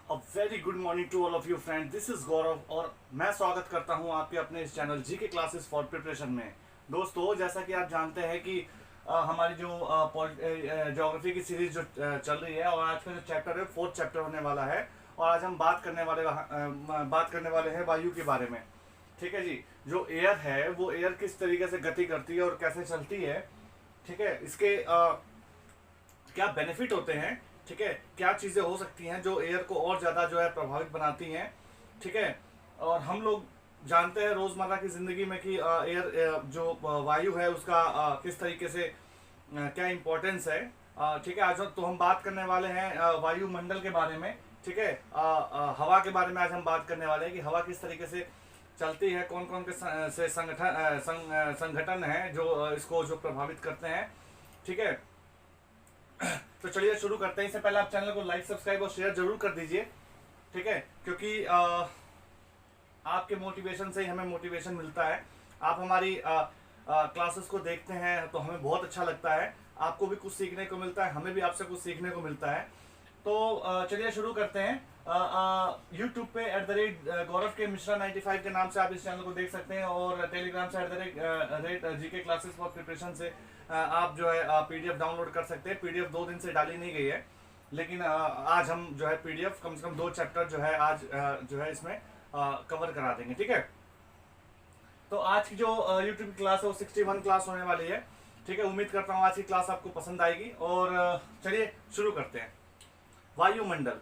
A very good morning to all of you friend, this is Gaurav और मैं स्वागत करता हूं आपके अपने इस चैनल जी के क्लासेस फॉर प्रिपरेशन में। दोस्तों, जैसा कि आप जानते हैं कि हमारी जो ज्योग्राफी की सीरीज जो चल रही है और आज का जो चैप्टर है फोर्थ चैप्टर होने वाला है। और आज हम बात करने वाले हैं वायु के बारे में। ठीक है जी। जो एयर है वो एयर किस तरीके से गति करती है और कैसे चलती है। ठीक है, इसके क्या बेनिफिट होते हैं। ठीक है, क्या चीज़ें हो सकती हैं जो एयर को और ज़्यादा जो है प्रभावित बनाती हैं। ठीक है, और हम लोग जानते हैं रोज़मर्रा की ज़िंदगी में कि एयर जो वायु है उसका किस तरीके से क्या इम्पोर्टेंस है। ठीक है, आज तो हम बात करने वाले हैं वायुमंडल के बारे में। ठीक है, हवा के बारे में आज हम बात करने वाले हैं कि हवा किस तरीके से चलती है, कौन कौन के संगठन हैं जो इसको जो प्रभावित करते हैं। ठीक है, तो चलिए शुरू करते हैं। इससे पहले आप चैनल को लाइक सब्सक्राइब और शेयर जरूर कर दीजिए। ठीक है, क्योंकि आपके मोटिवेशन से ही हमें मोटिवेशन मिलता है। आप हमारी क्लासेस को देखते हैं तो हमें बहुत अच्छा लगता है, आपको भी कुछ सीखने को मिलता है, हमें भी आपसे कुछ सीखने को मिलता है। तो चलिए शुरू करते हैं। यूट्यूब पे @गौरव के मिश्रा 95 के नाम से आप इस चैनल को देख सकते हैं और टेलीग्राम से @rate GK classes for preparation से आप जो है पीडीएफ डाउनलोड कर सकते हैं। पीडीएफ 2 दिन से डाली नहीं गई है, लेकिन आज हम जो है पीडीएफ कम से कम 2 चैप्टर जो है आज जो है इसमें कवर करा देंगे। ठीक है, तो आज की जो यूट्यूब क्लास है वो 61 क्लास होने वाली है। ठीक है, उम्मीद करता हूँ आज की क्लास आपको पसंद आएगी और चलिए शुरू करते हैं। वायुमंडल।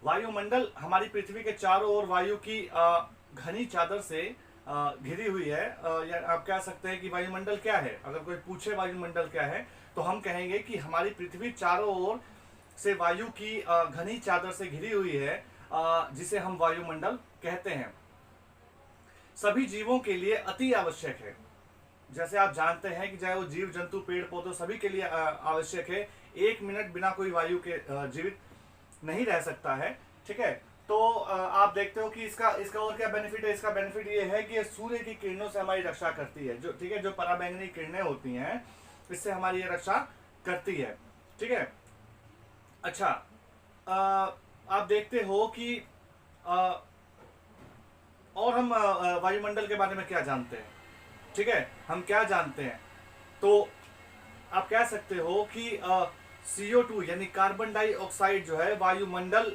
वायुमंडल हमारी पृथ्वी के चारों ओर वायु की घनी चादर से घिरी हुई है। या आप कह सकते हैं कि वायुमंडल क्या है। अगर कोई पूछे वायुमंडल क्या है तो हम कहेंगे कि हमारी पृथ्वी चारों ओर से वायु की घनी चादर से घिरी हुई है, जिसे हम वायुमंडल कहते हैं। सभी जीवों के लिए अति आवश्यक है। जैसे आप जानते हैं कि चाहे वो जीव जंतु पेड़ पौधे सभी के लिए आवश्यक है। 1 मिनट बिना कोई वायु के जीवित नहीं रह सकता है। ठीक है, तो आप देखते हो कि इसका इसका और क्या बेनिफिट है। इसका बेनिफिट ये है कि ये सूर्य की किरणों से हमारी रक्षा करती है। जो ठीक है, जो पराबैंगनी किरणें होती हैं इससे हमारी ये रक्षा करती है। ठीक है, अच्छा, आप देखते हो कि और हम वायुमंडल के बारे में क्या जानते हैं। ठीक है, हम क्या जानते हैं तो आप कह सकते हो कि CO2 यानी कार्बन डाइऑक्साइड जो है वायुमंडल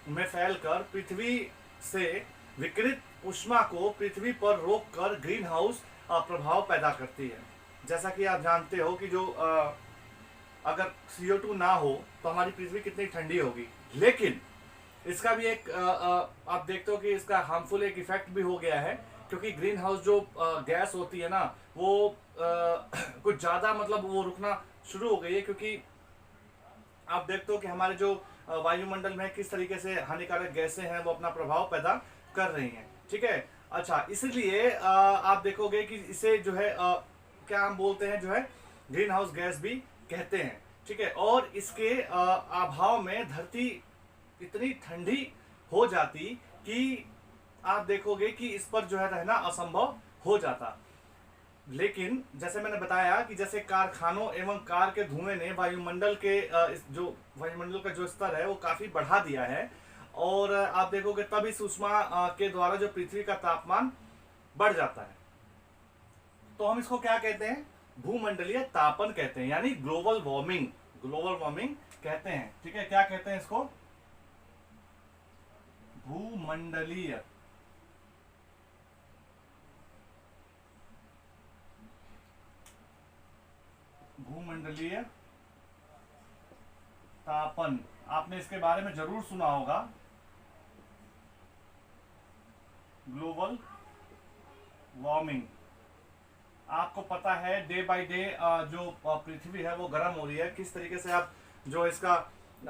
में फैलकर पृथ्वी से विकिरित ऊष्मा को पृथ्वी पर रोककर ग्रीन हाउस प्रभाव पैदा करती है। जैसा कि आप जानते हो कि जो अगर CO2 ना हो तो हमारी पृथ्वी कितनी ठंडी होगी। लेकिन इसका भी एक आप देखते हो कि इसका हार्मफुल एक इफेक्ट भी हो गया है, क्योंकि ग्रीन हाउस जो गैस होती है ना वो कुछ ज़्यादा मतलब वो रुकना शुरू हो गई है। क्योंकि आप देखते हो कि हमारे जो वायुमंडल में किस तरीके से हानिकारक गैसें हैं वो अपना प्रभाव पैदा कर रही हैं। ठीक है, अच्छा, इसलिए आप देखोगे कि इसे जो है क्या हम बोलते हैं जो है ग्रीन हाउस गैस भी कहते हैं। ठीक है, और इसके अभाव में धरती इतनी ठंडी हो जाती कि आप देखोगे कि इस पर जो है रहना असंभव हो जाता। लेकिन जैसे मैंने बताया कि जैसे कारखानों एवं कार के धुएं ने वायुमंडल के जो वायुमंडल का जो स्तर है वो काफी बढ़ा दिया है। और आप देखोगे तब इस ऊष्मा के द्वारा जो पृथ्वी का तापमान बढ़ जाता है। तो हम इसको क्या कहते हैं, भूमंडलीय तापन कहते हैं, यानी ग्लोबल वार्मिंग। ग्लोबल वार्मिंग कहते हैं। ठीक है, क्या कहते हैं इसको, भूमंडलीय भूमंडलीय तापन। आपने इसके बारे में जरूर सुना होगा। ग्लोबल वार्मिंग, आपको पता है डे बाय डे जो पृथ्वी है वो गर्म हो रही है। किस तरीके से आप जो इसका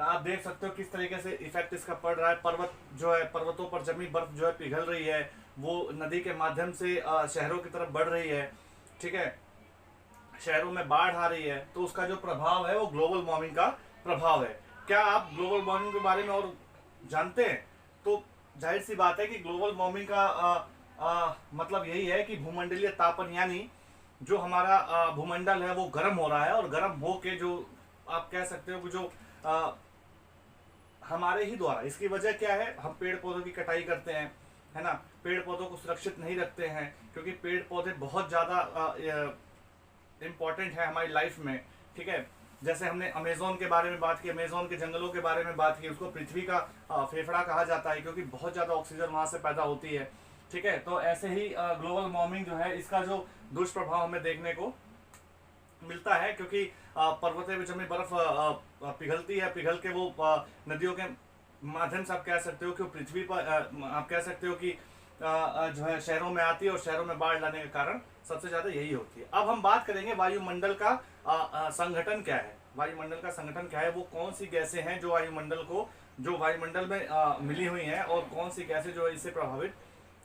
आप देख सकते हो किस तरीके से इफेक्ट इसका पड़ रहा है। पर्वत जो है, पर्वतों पर जमी बर्फ जो है पिघल रही है, वो नदी के माध्यम से शहरों की तरफ बढ़ रही है। ठीक है, शहरों में बाढ़ आ रही है, तो उसका जो प्रभाव है वो ग्लोबल वार्मिंग का प्रभाव है। क्या आप ग्लोबल वार्मिंग के बारे में और जानते हैं? तो जाहिर सी बात है कि ग्लोबल वार्मिंग का मतलब यही है कि भूमंडलीय तापन, यानी जो हमारा भूमंडल है वो गर्म हो रहा है और गर्म हो के जो आप कह सकते हो कि जो हमारे ही द्वारा। इसकी वजह क्या है, हम पेड़ पौधों की कटाई करते हैं, है ना, पेड़ पौधों को सुरक्षित नहीं रखते हैं, क्योंकि पेड़ पौधे बहुत ज़्यादा इम्पॉर्टेंट है हमारी लाइफ में। ठीक है, जैसे हमने अमेजोन के बारे में बात की, अमेजोन के जंगलों के बारे में बात की, उसको पृथ्वी का फेफड़ा कहा जाता है, क्योंकि बहुत ज़्यादा ऑक्सीजन वहाँ से पैदा होती है। ठीक है, तो ऐसे ही ग्लोबल वार्मिंग जो है, इसका जो दुष्प्रभाव हमें देखने को मिलता है, क्योंकि पर्वतों में जमी बर्फ पिघलती है, पिघल के वो नदियों के माध्यम से आप कह सकते हो कि वो पृथ्वी पर आप कह सकते हो कि जो है शहरों में आती है, और शहरों में बाढ़ लाने के कारण सबसे ज्यादा यही होती है। अब हम बात करेंगे वायुमंडल का संगठन क्या है। वायुमंडल का संगठन क्या है, वो कौन सी गैसें हैं जो वायुमंडल को, जो वायुमंडल में मिली हुई हैं, और कौन सी गैसें जो इससे प्रभावित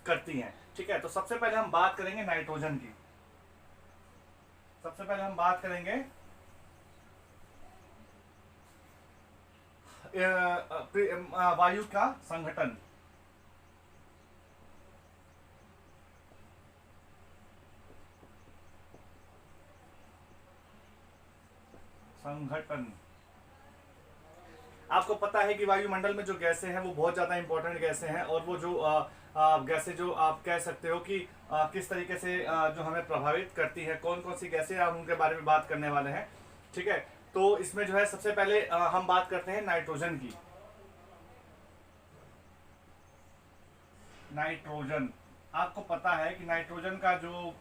करती हैं। ठीक है, तो सबसे पहले हम बात करेंगे नाइट्रोजन की। सबसे पहले हम बात करेंगे वायु का संगठन। संगठन, आपको पता है कि वायुमंडल में जो गैसें हैं वो बहुत ज़्यादा इंपॉर्टेंट गैसें हैं, और वो जो गैसें जो आप कह सकते हो कि किस तरीके से जो हमें प्रभावित करती है, कौन कौन सी गैसें, हम उनके बारे में बात करने वाले हैं। ठीक है, तो इसमें जो है सबसे पहले हम बात करते हैं नाइट्रोजन की। नाइट्रोजन, आपको पता है कि नाइट्रोजन का जो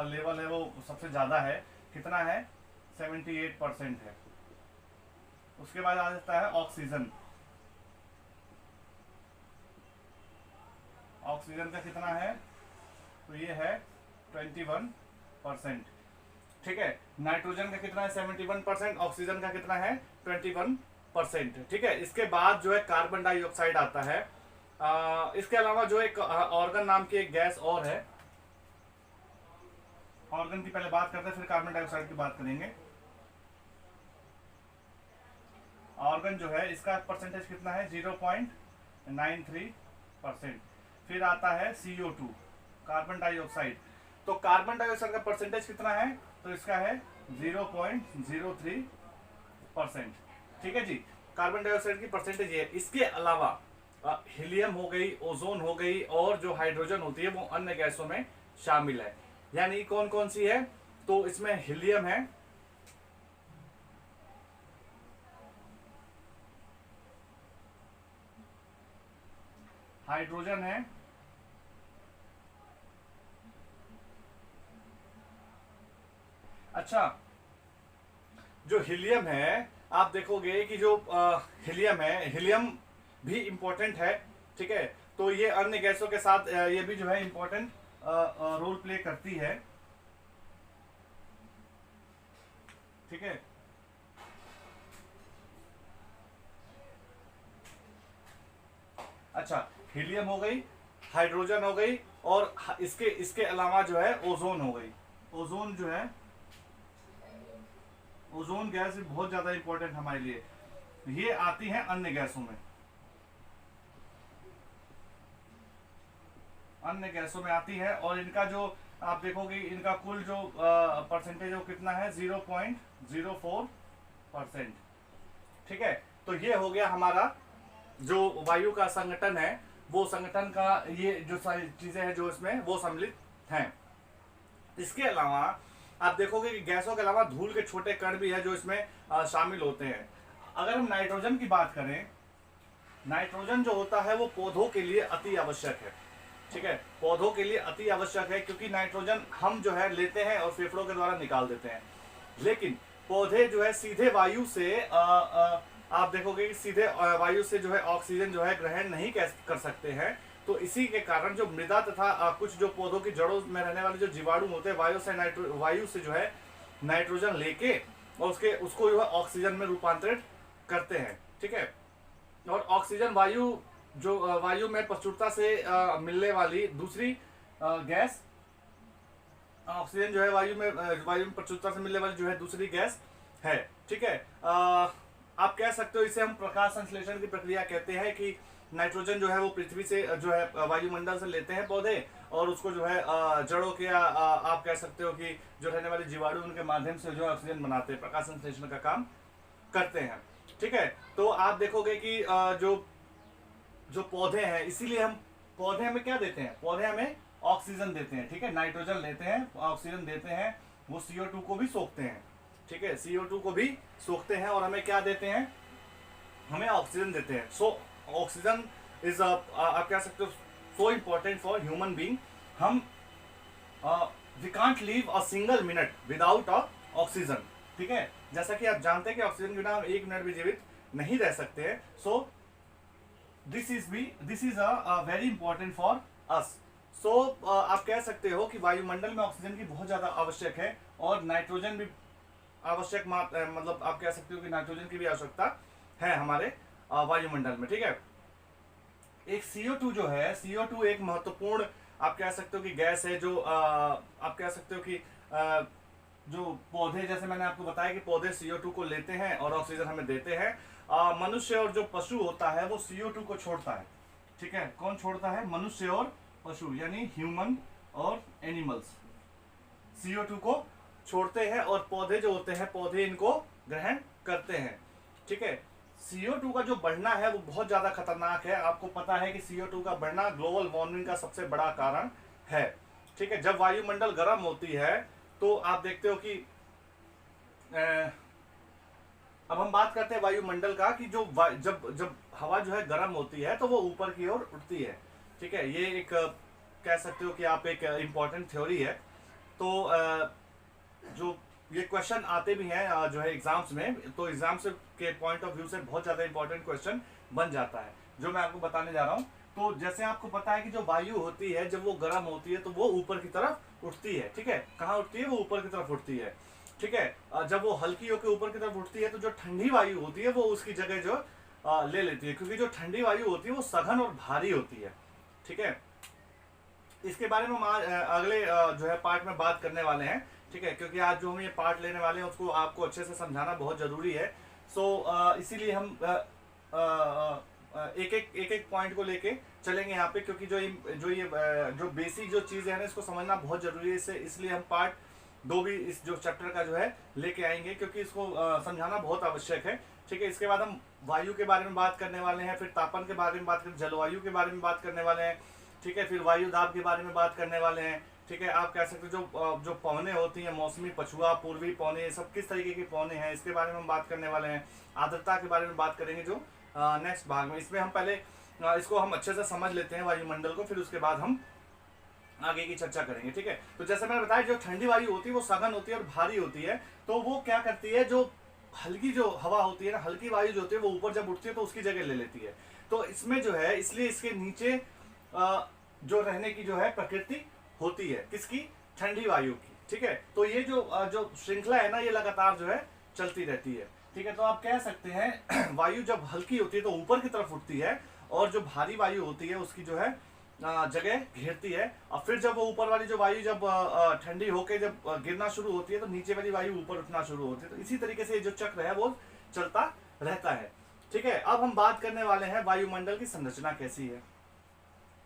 लेवल है वो सबसे ज़्यादा है। कितना है, 78% है। उसके बाद आ जाता है ऑक्सीजन। ऑक्सीजन का कितना है, तो ये है 21%। ठीक है, नाइट्रोजन का कितना है, 71%, ऑक्सीजन का कितना है, 21%। ठीक है, इसके बाद जो है कार्बन डाइऑक्साइड आता है। इसके अलावा जो एक ऑर्गन नाम की एक गैस और है, ऑर्गन की पहले बात करते हैं, फिर कार्बन डाइऑक्साइड की बात करेंगे। ऑर्गन जो है, इसका परसेंटेज कितना है, 0.93%। फिर आता है CO2, कार्बन डाइऑक्साइड। तो कार्बन डाइऑक्साइड का परसेंटेज कितना है, तो इसका है 0.03%। ठीक है जी, कार्बन डाइऑक्साइड की परसेंटेज है। इसके अलावा हीलियम हो गई, ओजोन हो गई, और जो हाइड्रोजन होती है वो अन्य गैसों में शामिल है। यानी कौन कौन सी है, तो इसमें हीलियम है, हाइड्रोजन है, अच्छा, जो हीलियम है, आप देखोगे कि जो हीलियम है, हीलियम भी इंपॉर्टेंट है। ठीक है, तो ये अन्य गैसों के साथ ये भी जो है इंपॉर्टेंट रोल प्ले करती है। ठीक है, अच्छा, हीलियम हो गई, हाइड्रोजन हो गई, और इसके इसके अलावा जो है ओजोन हो गई। ओजोन जो है, ओजोन गैस भी बहुत ज्यादा इंपॉर्टेंट हमारे लिए। ये आती है अन्य गैसों में, अन्य गैसों में आती है, और इनका जो आप देखोगे, इनका कुल जो परसेंटेज है वो कितना है, 0.04%। ठीक है, तो ये हो गया हमारा जो वायु का संगठन है, वो संगठन का ये जो सारी चीजें हैं जो इसमें वो सम्मिलित हैं। इसके अलावा आप देखोगे कि गैसों के अलावा धूल के छोटे कण भी है जो इसमें शामिल होते हैं। अगर हम नाइट्रोजन की बात करें, नाइट्रोजन जो होता है वो पौधों के लिए अति आवश्यक है। ठीक है, पौधों के लिए अति आवश्यक है, क्योंकि नाइट्रोजन हम जो है लेते हैं और फेफड़ों के द्वारा निकाल देते हैं, लेकिन पौधे जो है सीधे वायु से आप देखोगे कि सीधे वायु से जो है ऑक्सीजन जो है ग्रहण नहीं कर सकते हैं। तो इसी के कारण जो मृदा तथा कुछ जो पौधों की जड़ों में रहने वाले जो जीवाणु होते हैं, वायु से जो है नाइट्रोजन लेके और उसको जो है ऑक्सीजन में रूपांतरित करते हैं। ठीक है, और ऑक्सीजन वायु में प्रचुरता से मिलने वाली दूसरी गैस, ऑक्सीजन जो है वायु में प्रचुरता से मिलने वाली जो है दूसरी गैस है। ठीक है, आप कह सकते हो इसे हम प्रकाश संश्लेषण की प्रक्रिया कहते हैं, कि नाइट्रोजन जो है वो पृथ्वी से जो है वायुमंडल से लेते हैं पौधे, और उसको जो है जड़ों के आप कह सकते हो कि जो रहने वाले जीवाणु उनके माध्यम से जो ऑक्सीजन बनाते हैं, प्रकाश संश्लेषण का काम करते हैं। ठीक है। तो आप देखोगे कि जो जो पौधे हैं, इसीलिए हम पौधे हमें क्या देते हैं, पौधे हमें ऑक्सीजन देते हैं, ठीक है, नाइट्रोजन लेते हैं, ऑक्सीजन देते हैं, वो CO2 को भी सोखते हैं, ठीक है, CO2 को भी सोखते हैं और हमें क्या देते हैं, हमें ऑक्सीजन देते हैं। सो ऑक्सीजन इज आप कह सकते हो so important for human being. हम we can't live a single minute without oxygen, ठीक है, जैसा कि आप जानते हैं कि ऑक्सीजन के बिना हम एक मिनट भी जीवित नहीं रह सकते हैं। So this is a very important for us. So आप कह सकते हो कि वायुमंडल में ऑक्सीजन की बहुत ज्यादा आवश्यक है और नाइट्रोजन भी आवश्यक, मतलब आप कह सकते हो कि नाइट्रोजन की भी आवश्यकता है हमारे वायुमंडल में, ठीक है। एक CO2 जो है, CO2 एक महत्वपूर्ण आप कह सकते हो कि गैस है, जो आप कह सकते हो कि जो पौधे, जैसे मैंने आपको बताया कि पौधे CO2 को लेते हैं और ऑक्सीजन हमें देते हैं। मनुष्य और जो पशु होता है वो CO2 को छोड़ता है, ठीक है। कौन छोड़ता है, मनुष्य और पशु, यानी ह्यूमन और एनिमल्स CO2 को छोड़ते हैं और पौधे जो होते हैं, पौधे इनको ग्रहण करते हैं, ठीक है। CO2 का जो बढ़ना है वो बहुत ज्यादा खतरनाक है। आपको पता है कि CO2 का बढ़ना ग्लोबल वार्मिंग का सबसे बड़ा कारण है, ठीक है। जब वायुमंडल गर्म होती है तो आप देखते हो कि अब हम बात करते हैं वायुमंडल का कि जो जब जब हवा जो है गर्म होती है तो वो ऊपर की ओर उठती है, ठीक है। ये एक कह सकते हो कि आप एक इम्पॉर्टेंट थ्योरी है। तो जो ये क्वेश्चन आते भी हैं जो है एग्जाम्स में, तो एग्जाम से के पॉइंट ऑफ व्यू से बहुत ज्यादा इंपॉर्टेंट क्वेश्चन बन जाता है जो मैं आपको बताने जा रहा हूँ। तो जैसे आपको पता है कि जो वायु होती है जब वो गर्म होती है तो वो ऊपर की तरफ उठती है, ठीक है। कहाँ उठती है, वो ऊपर की तरफ उठती है, ठीक है। जब वो हल्की होकर ऊपर की तरफ उठती है तो जो ठंडी वायु होती है वो उसकी जगह जो ले लेती है, क्योंकि जो ठंडी वायु होती है वो सघन और भारी होती है, ठीक है। इसके बारे में हम अगले जो है पार्ट में बात करने वाले हैं, ठीक है, क्योंकि आज जो हम ये पार्ट लेने वाले हैं उसको आपको अच्छे से समझाना बहुत जरूरी है। सो इसीलिए हम एक एक पॉइंट को लेके चलेंगे यहाँ पे, क्योंकि जो बेसिक जो चीज़ है ना इसको समझना बहुत जरूरी है। इसलिए हम पार्ट 2 भी इस जो चैप्टर का जो है लेके आएंगे, क्योंकि इसको समझाना बहुत आवश्यक है, ठीक है। इसके बाद हम वायु के बारे में बात करने वाले हैं, फिर तापन के बारे में बात करें, जलवायु के बारे में बात करने वाले हैं, ठीक है, फिर वायु दाब के बारे में बात करने वाले हैं, ठीक है। आप कह सकते हो जो पवने होती हैं, मौसमी, पछुआ, पूर्वी पवने, ये सब किस तरीके की पवने हैं इसके बारे में हम बात करने वाले हैं। आर्द्रता के बारे में बात करेंगे जो नेक्स्ट भाग में। इसमें हम पहले इसको हम अच्छे से समझ लेते हैं वायुमंडल को, फिर उसके बाद हम आगे की चर्चा करेंगे, ठीक है। तो जैसे मैंने बताया जो ठंडी वायु होती है वो सघन होती है और भारी होती है, तो वो क्या करती है, जो हल्की जो हवा होती है ना, हल्की वायु जो होती है वो ऊपर जब उठती है तो उसकी जगह ले लेती है। तो इसमें जो है, इसलिए इसके नीचे जो रहने की जो है प्रकृति होती है, किसकी, ठंडी वायु की, ठीक है। तो ये जो श्रृंखला है ना ये लगातार जो है चलती रहती है, ठीक है। तो आप कह सकते हैं वायु जब हल्की होती है तो ऊपर की तरफ उठती है और जो भारी वायु होती है उसकी जो है जगह घेरती है, और फिर जब वो ऊपर वाली जो वायु जब ठंडी होकर जब गिरना शुरू होती है तो नीचे वाली वायु ऊपर उठना शुरू होती है। तो इसी तरीके से जो चक्र है वो चलता रहता है, ठीक है। अब हम बात करने वाले हैं वायुमंडल की संरचना कैसी है,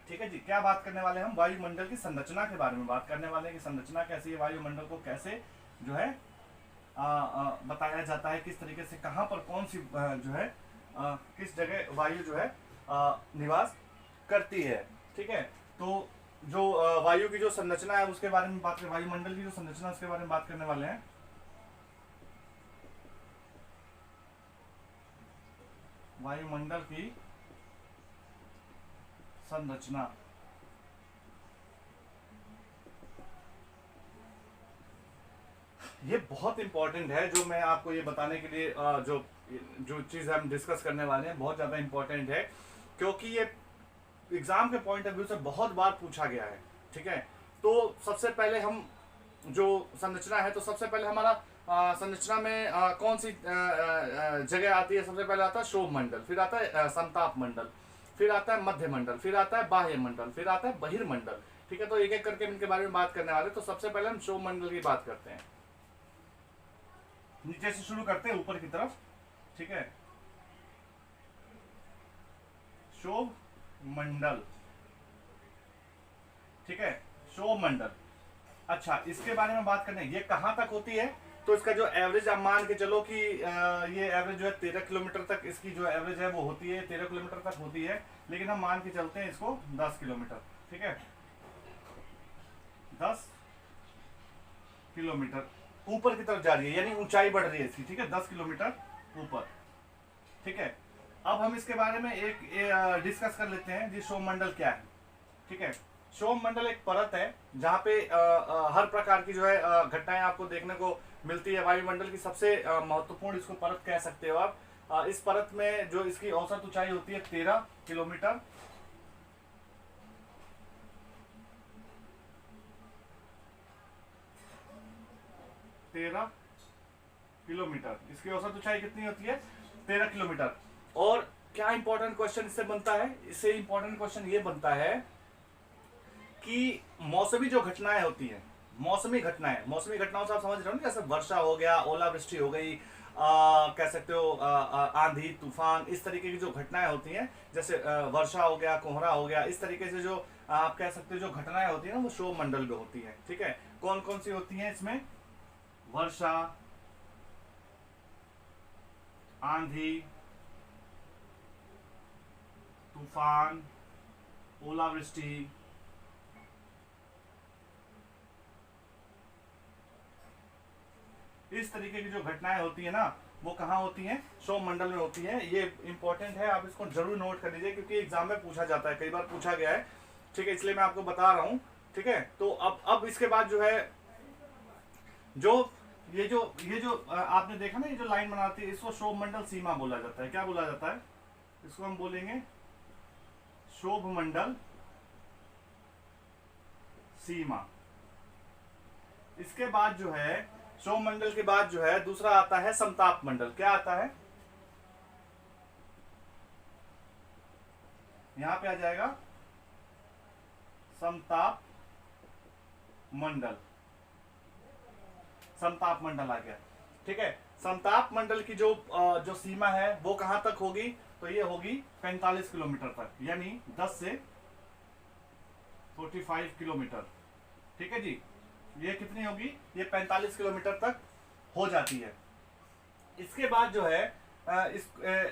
ठीक है जी। क्या बात करने वाले हैं हम, वायुमंडल की संरचना के बारे में बात करने वाले हैं कि संरचना कैसी है, वायुमंडल को कैसे जो है बताया जाता है, किस तरीके से, कहाँ पर कौन सी जो है किस जगह वायु जो है निवास करती है, ठीक है। तो जो वायु की जो संरचना है उसके बारे में बात करें, वायुमंडल की जो संरचना उसके बारे में बात करने वाले हैं। वायुमंडल की संरचना, ये बहुत इंपॉर्टेंट है, जो मैं आपको ये बताने के लिए जो जो चीज़ हम डिस्कस करने वाले हैं बहुत ज़्यादा इंपॉर्टेंट है, क्योंकि ये एग्जाम के पॉइंट ऑफ व्यू से बहुत बार पूछा गया है, ठीक है। तो सबसे पहले हम जो संरचना है, तो सबसे पहले हमारा संरचना में कौन सी जगह आती है, सबसे पहले आता है शोभ मंडल, फिर आता है समताप मंडल, फिर आता है मध्य मंडल, फिर आता है बाह्य मंडल, फिर आता है बहिर्मंडल, ठीक है। तो एक एक करके इनके बारे में बात करने वाले। तो सबसे पहले हम शोभ मंडल की बात करते हैं, नीचे से शुरू करते हैं ऊपर की तरफ, ठीक है। शोभ मंडल, ठीक है, शोभ मंडल। अच्छा, इसके बारे में बात करने, ये कहां तक होती है, तो इसका जो एवरेज आप मान के चलो कि ये एवरेज जो है 13 किलोमीटर तक इसकी जो एवरेज है वो होती है, 13 किलोमीटर तक होती है, लेकिन हम मान के चलते हैं इसको 10 किलोमीटर, ठीक है, 10 किलोमीटर ऊपर की तरफ जा रही है, यानी ऊंचाई बढ़ रही है इसकी, ठीक है, 10 किलोमीटर ऊपर, ठीक है। अब हम इसके बारे में एक डिस्कस कर लेते हैं जी, क्षोभ मंडल क्या है, ठीक है। क्षोभ मंडल एक परत है जहाँ पे हर प्रकार की जो है घटनाएं आपको देखने को मिलती है। वायुमंडल की सबसे महत्वपूर्ण इसको परत कह सकते हो आप। इस परत में जो इसकी औसत ऊंचाई होती है 13 किलोमीटर, 13 किलोमीटर इसकी औसत ऊंचाई कितनी होती है, 13 किलोमीटर। और क्या इंपॉर्टेंट क्वेश्चन इससे बनता है, इससे इंपॉर्टेंट क्वेश्चन ये बनता है कि मौसमी जो घटनाएं होती हैं, मौसमी घटनाओं से आप समझ रहे हो ना, जैसे वर्षा हो गया, ओलावृष्टि हो गई, कह सकते हो आंधी तूफान, इस तरीके की जो घटनाएं होती हैं, जैसे वर्षा हो गया, कोहरा हो गया, इस तरीके से जो आप कह सकते हो जो घटनाएं होती हैं ना, वो क्षोभ मंडल में होती हैं, ठीक है। कौन कौन सी होती हैं इसमें, वर्षा, आंधी तूफान, ओलावृष्टि, इस तरीके की जो घटनाएं होती है ना, वो कहाँ होती हैं, क्षोभ मंडल में होती हैं। ये इंपॉर्टेंट है, आप इसको जरूर नोट कर लीजिए, क्योंकि एग्जाम में पूछा जाता है, कई बार पूछा गया है, ठीक है, इसलिए मैं आपको बता रहा हूँ, ठीक है। तो अब इसके बाद जो है, जो ये जो आपने देखा ना, ये जो लाइन बनाती है, इसको क्षोभ मंडल सीमा बोला जाता है। क्या बोला जाता है, इसको हम बोलेंगे क्षोभ मंडल सीमा। इसके बाद जो है, क्षोभ मंडल के बाद जो है दूसरा आता है समताप मंडल। क्या आता है, यहां पे आ जाएगा समताप मंडल, समताप मंडल आ गया, ठीक है। समताप मंडल की जो सीमा है वो कहां तक होगी, तो ये होगी 45 किलोमीटर तक, यानी 10 से 45 किलोमीटर, ठीक है जी। ये कितनी होगी, ये 45 किलोमीटर तक हो जाती है। इसके बाद जो है इस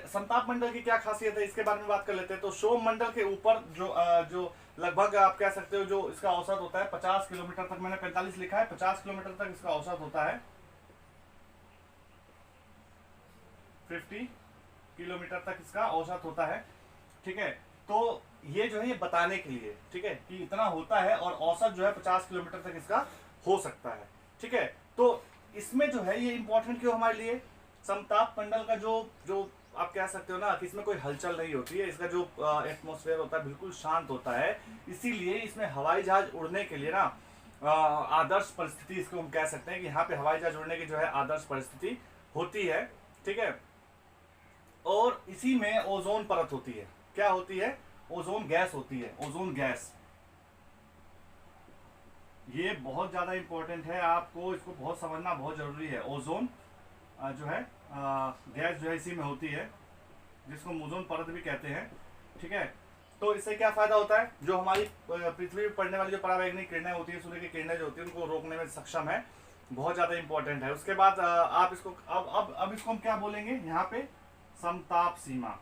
समताप मंडल की क्या खासियत है, इसके बारे में बात कर लेते हैं। तो क्षोभ मंडल के ऊपर जो लगभग आप कह सकते हो जो इसका औसत होता है 50 किलोमीटर तक, मैंने 45 लिखा है, 50 किलोमीटर तक इसका औसत होता है, 50 किलोमीटर तक इसका औसत होता है, ठीक है। तो ये जो है ये बताने के लिए, ठीक है, कि इतना होता है और औसत जो है 50 किलोमीटर तक इसका हो सकता है, ठीक है। तो इसमें जो है ये इंपॉर्टेंट क्यों हमारे लिए, समताप मंडल का जो आप कह सकते हो ना कि इसमें कोई हलचल नहीं होती है, इसका जो एटमॉस्फेयर होता है बिल्कुल शांत होता है, इसीलिए इसमें हवाई जहाज उड़ने के लिए ना आदर्श परिस्थिति, इसको हम कह सकते हैं कि यहाँ पे हवाई जहाज उड़ने की जो है आदर्श परिस्थिति होती है, ठीक है। और इसी में ओजोन परत होती है। क्या होती है, ओजोन गैस होती है, ओजोन गैस। ये बहुत ज्यादा इंपॉर्टेंट है, आपको इसको बहुत समझना बहुत जरूरी है। ओजोन जो है गैस जो है इसी में होती है, जिसको ओजोन परत भी कहते हैं, ठीक है। तो इससे क्या फायदा होता है, जो हमारी पृथ्वी पर पड़ने वाली जो परावैंगनिक किरणें होती है, सूर्य की किरणें जो होती है, उनको रोकने में सक्षम है, बहुत ज्यादा इंपॉर्टेंट है। उसके बाद आप इसको अब इसको हम क्या बोलेंगे, यहाँ पे समताप सीमा,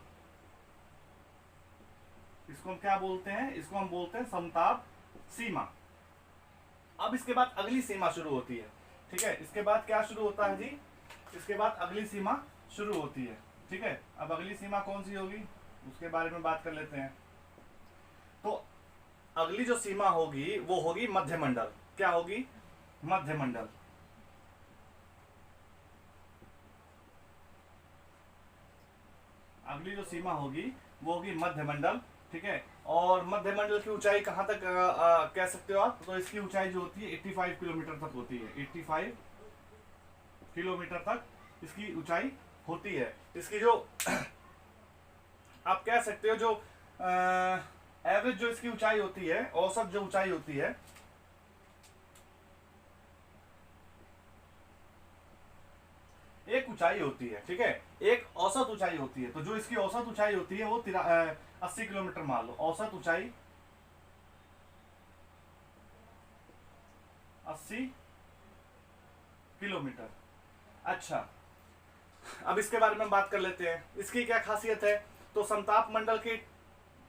इसको हम क्या बोलते हैं, इसको हम बोलते हैं समताप सीमा। अब इसके बाद अगली सीमा शुरू होती है, ठीक है। इसके बाद क्या शुरू होता है जी, इसके बाद अगली सीमा शुरू होती है, ठीक है। अब अगली सीमा कौन सी होगी, उसके बारे में बात कर लेते हैं। तो अगली जो सीमा होगी वो होगी मध्यमंडल। क्या होगी, मध्यमंडल। अगली जो सीमा होगी वो होगी मध्यमंडल, ठीक है। और मध्यमंडल की ऊंचाई कहां तक कह सकते हो आप, तो इसकी ऊंचाई जो होती है 85 किलोमीटर तक होती है, 85 किलोमीटर तक इसकी ऊंचाई होती है। इसकी जो आप कह सकते हो जो एवरेज जो इसकी ऊंचाई होती है, औसत जो ऊंचाई होती है, एक ऊंचाई होती है, ठीक है, एक औसत ऊंचाई होती है। तो जो इसकी औसत ऊंचाई होती है वो 80 किलोमीटर मान लो, औसत ऊंचाई 80 किलोमीटर, अच्छा, अब इसके बारे में बात कर लेते हैं, इसकी क्या खासियत है। तो समताप मंडल के,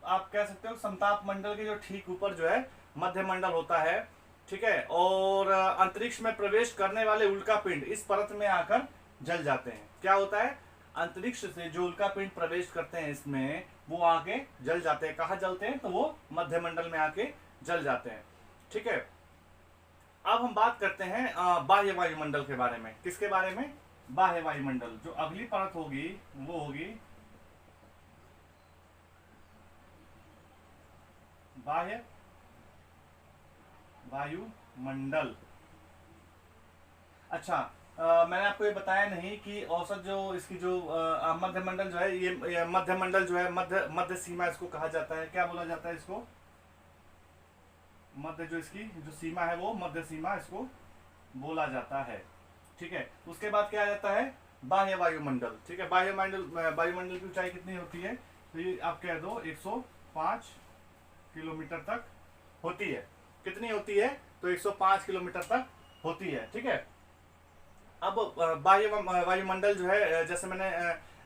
आप कह सकते हो समताप मंडल के जो ठीक ऊपर जो है मध्य मंडल होता है, ठीक है, और अंतरिक्ष में प्रवेश करने वाले उल्का पिंड इस परत में आकर जल जाते हैं। क्या होता है, अंतरिक्ष से जो उल्का पिंड प्रवेश करते हैं इसमें, वो आके जल जाते हैं। कहाँ जलते हैं, तो वो मध्य मंडल में आके जल जाते हैं, ठीक है। अब हम बात करते हैं बाह्य वायुमंडल के बारे में। किसके बारे में, बाह्य वायुमंडल। जो अगली परत होगी वो होगी बाह्य वायुमंडल। अच्छा, मैंने आपको ये बताया नहीं कि औसत जो इसकी जो मध्य मंडल जो है, ये मध्य मंडल जो है, मध्य मध्य सीमा इसको कहा जाता है। क्या बोला जाता है इसको, मध्य जो इसकी जो सीमा है वो मध्य सीमा इसको बोला जाता है, ठीक है। उसके बाद क्या आ जाता है, बाह्य वायुमंडल, ठीक है। बाह्य वायुमंडल की ऊंचाई कितनी होती है, तो ये आप कह दो 105 किलोमीटर तक होती है। कितनी होती है, तो 105 किलोमीटर तक होती है, ठीक है। अब बाह्य वायुमंडल जो है, जैसे मैंने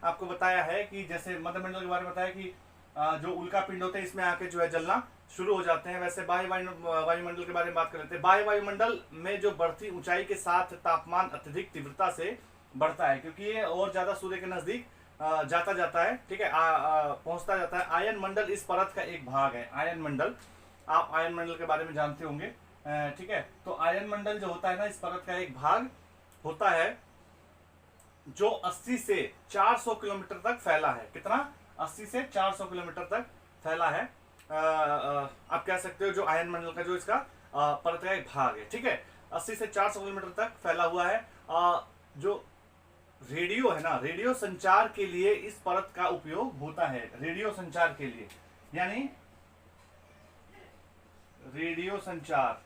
आपको बताया है कि जैसे मध्य मंडल के बारे में बताया कि जो उल्का पिंड होते हैं इसमें आके जो है जलना शुरू हो जाते हैं, वैसे बाह्य वायुमंडल के बारे में बात कर लेते हैं। बाह्य वायुमंडल में जो बढ़ती ऊंचाई के साथ तापमान अत्यधिक तीव्रता से बढ़ता है, क्योंकि ये और ज्यादा सूर्य के नजदीक जाता जाता है, ठीक है, पहुंचता जाता है। आयन मंडल इस परत का एक भाग है। आयन मंडल, आप आयन मंडल के बारे में जानते होंगे, ठीक है। तो आयन मंडल जो होता है ना, इस परत का एक भाग होता है जो 80 से 400 किलोमीटर तक फैला है। कितना, 80 से 400 किलोमीटर तक फैला है। आप कह सकते हो जो आयन मंडल का जो इसका परत का एक भाग है, ठीक है, 80 से 400 किलोमीटर तक फैला हुआ है। जो रेडियो है ना, रेडियो संचार के लिए इस परत का उपयोग होता है। रेडियो संचार के लिए, यानी रेडियो संचार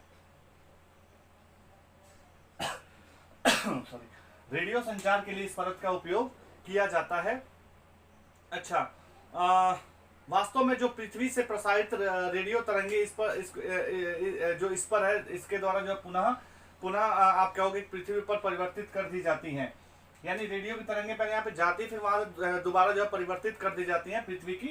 सॉरी, रेडियो संचार के लिए इस परत का उपयोग किया जाता है। अच्छा, वास्तव में जो पृथ्वी से प्रसारित रेडियो तरंगे जो इस पर है, इसके द्वारा जो पुनः पुनः आप कहोगे पृथ्वी पर परिवर्तित कर दी जाती हैं। यानी रेडियो की तरंगे पहले यहाँ पे जाती, फिर वहां दोबारा जो है परिवर्तित कर दी जाती हैं पृथ्वी की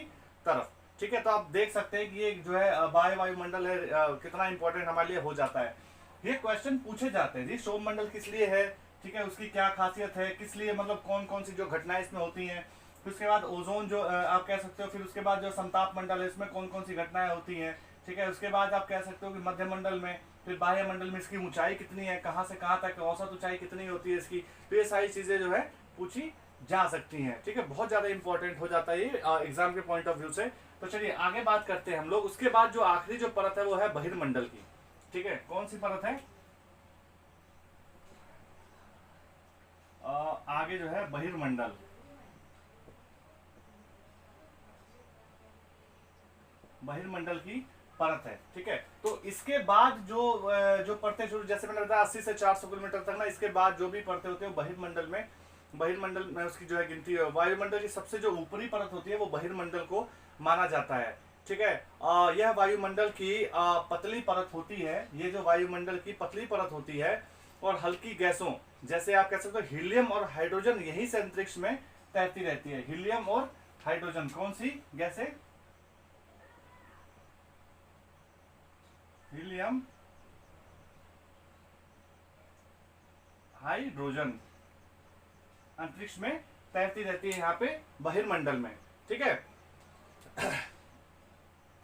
तरफ, ठीक है। तो आप देख सकते हैं कि ये जो है बाह्य वायुमंडल है, कितना इंपॉर्टेंट हमारे लिए हो जाता है। ये क्वेश्चन पूछे जाते हैं जी, सौरमंडल किस लिए है, ठीक है, उसकी क्या खासियत है, किस लिए, मतलब कौन कौन सी जो घटनाएं इसमें होती हैं। फिर उसके बाद ओजोन जो आप कह सकते हो, फिर उसके बाद जो समताप मंडल है इसमें कौन कौन सी घटनाएं होती हैं, ठीक है। उसके बाद आप कह सकते हो कि मध्य मंडल में, फिर बाह्य मंडल में इसकी ऊंचाई कितनी है, कहाँ से कहाँ तक औसत ऊंचाई कितनी होती है इसकी। तो ये सारी चीजें जो है पूछी जा सकती हैं, ठीक है। बहुत ज्यादा इंपॉर्टेंट हो जाता है ये एग्जाम के पॉइंट ऑफ व्यू से। तो चलिए आगे बात करते हैं हम लोग। उसके बाद जो आखिरी जो परत है वो है बहिर्मंडल की, ठीक है। कौन सी परत है, आगे जो है बहिर्मंडल। बहिर्मंडल की परत है, ठीक है। तो इसके बाद जो परतें शुरू, जैसे मैंने बताया 80 से 400 किलोमीटर तक ना, इसके बाद जो भी परतें होते हैं बहिर्मंडल में उसकी जो है गिनती है। वायुमंडल की सबसे जो ऊपरी परत होती है वो बहिर्मंडल को माना जाता है, ठीक है। यह वायुमंडल की पतली परत होती है। ये जो वायुमंडल की पतली परत होती है और हल्की गैसों, जैसे आप कह सकते हो हीलियम और हाइड्रोजन, यहीं से अंतरिक्ष में तैरती रहती है। हीलियम और हाइड्रोजन, कौन सी गैसें, हीलियम हाइड्रोजन अंतरिक्ष में तैरती रहती है यहाँ पे बहिर्मंडल में, ठीक है।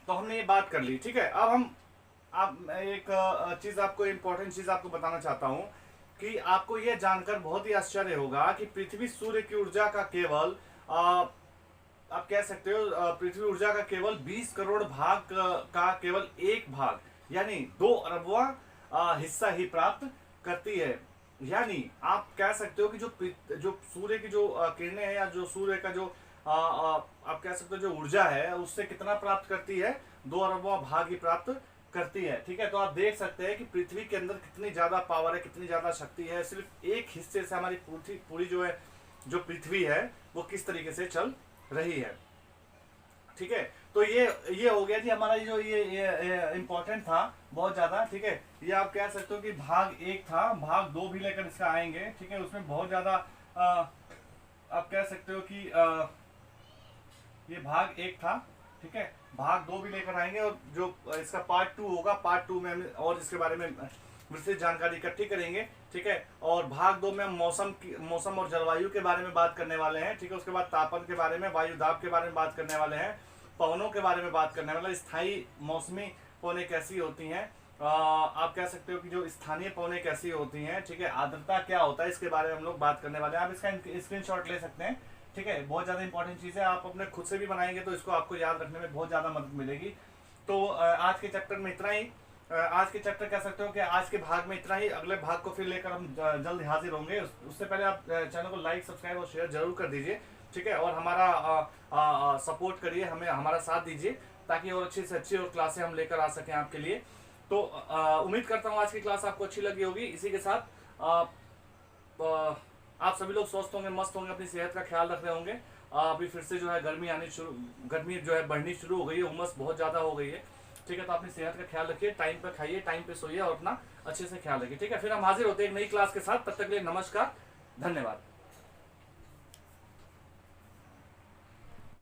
तो हमने ये बात कर ली, ठीक है। अब आप एक चीज आपको, इंपॉर्टेंट चीज आपको बताना चाहता हूं कि आपको यह जानकर बहुत ही आश्चर्य होगा कि पृथ्वी सूर्य की ऊर्जा का केवल आप कह सकते हो पृथ्वी ऊर्जा का केवल 20 करोड़ भाग का केवल एक भाग, यानी 2 अरबवां हिस्सा ही प्राप्त करती है। यानी आप कह सकते हो कि जो सूर्य की जो किरणें हैं, या जो सूर्य का जो आप कह सकते हो जो ऊर्जा है, उससे कितना प्राप्त करती है, 2 अरबवां भाग ही प्राप्त करती है, ठीक है। तो आप देख सकते हैं कि पृथ्वी के अंदर कितनी ज्यादा पावर है, कितनी ज्यादा शक्ति है। सिर्फ एक हिस्से से हमारी पूरी जो है जो पृथ्वी है वो किस तरीके से चल रही है, ठीक है। तो ये हो गया जी हमारा जो ये इम्पोर्टेंट था बहुत ज्यादा, ठीक है। ये आप कह सकते हो कि भाग 1 था, भाग 2 भी लेकर इसका आएंगे, ठीक है। उसमें बहुत ज्यादा आप कह सकते हो कि ये भाग 1 था, ठीक है। भाग 2 भी लेकर आएंगे और जो इसका पार्ट 2 होगा, पार्ट 2 में हम और इसके बारे में विस्तृत जानकारी इकट्ठी करेंगे, ठीक है। और भाग 2 में हम मौसम और जलवायु के बारे में बात करने वाले हैं, ठीक है। उसके बाद तापन के बारे में, वायु दाब के बारे में बात करने वाले हैं, पवनों के बारे में बात करने वाले, स्थायी मौसमी पवनें कैसी होती हैं, आप कह सकते हो कि जो स्थानीय पवनें कैसी होती हैं, ठीक है। आर्द्रता क्या होता है, इसके बारे में हम लोग बात करने वाले हैं। आप इसका स्क्रीनशॉट ले सकते हैं, ठीक है। बहुत ज्यादा इंपॉर्टेंट चीज है, आप अपने खुद से भी बनाएंगे तो इसको आपको याद रखने में बहुत ज्यादा मदद मिलेगी। तो आज के चैप्टर में इतना ही। आज के चैप्टर कह सकते हो कि आज के भाग में इतना ही। अगले भाग को फिर लेकर हम जल्द हाजिर होंगे। उससे पहले आप चैनल को लाइक, सब्सक्राइब और शेयर जरूर कर दीजिए, ठीक है। और हमारा सपोर्ट करिए, हमें हमारा साथ दीजिए, ताकि और अच्छी से अच्छी और क्लासें हम लेकर आ सकें आपके लिए। तो उम्मीद करता हूँ आज की क्लास आपको अच्छी लगी होगी। इसी के साथ आप सभी लोग स्वस्थ होंगे, मस्त होंगे, अपनी सेहत का ख्याल रख रहे होंगे। अभी फिर से जो है गर्मी जो है बढ़नी शुरू हो गई है, उमस बहुत ज़्यादा हो गई है, ठीक है। तो अपनी सेहत का ख्याल रखिए, टाइम पे खाइए, टाइम पे सोइए और अपना अच्छे से ख्याल रखिए, ठीक है। फिर हम हाजिर होते हैं एक नई क्लास के साथ। तब तक के लिए नमस्कार, धन्यवाद।